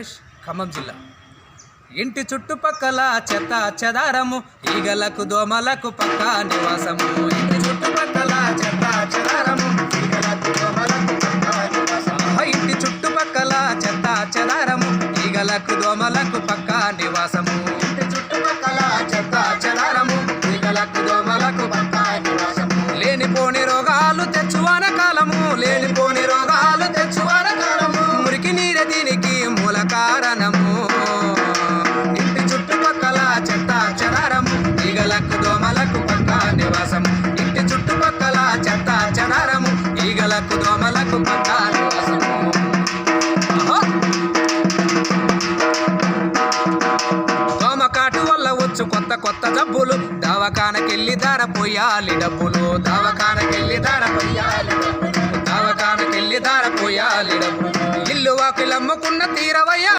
ఖమ్మం జిల్లా ఇంటి చుట్టుపక్కల చెత్త చెదారము ఈగలకు దోమలకు పక్క నివాసము. ఇంటి చుట్టుపక్కల చెత్త చెదారము ఈగలకు దోమలకు పక్క నివాసము. ఇంటి చుట్టుపక్కల చెత్త చెదారము ఈగలకు దోమలకు పక్క నివాసము. ఇంటి చుట్టుపక్కల చెత్త చెదారము ఈగలకు దోమలకు పక్క నివాసము. లేనిపోని రోగాలు తెచ్చువాన కాలము, లేనిపోని రోగాలు తెచ్చువాన కాలము. మురికి నీరే దీనికి మూల కారణము. ఇంటి చుట్టుపక్కల చెత్త చెదారము ఈగలకు దోమలకు పక్క నివాసము. ఇంటి చుట్టుపక్కల చెత్త చెదారము ఈగలకు దోమలకు పక్క నివాసము. దోమకాటు వల్ల వచ్చు కొత్త కొత్త జబ్బులు, దవాఖానకెళ్ళి ధర పోయాలి డబ్బులు. దవాఖానకెళ్ళి ధర పోయాలి డబ్బులు. దవాఖానకెళ్ళి ధర పోయాలి డబ్బులు. ఇల్లు వాకిలమ్ముకున్న తీరవయ్యా.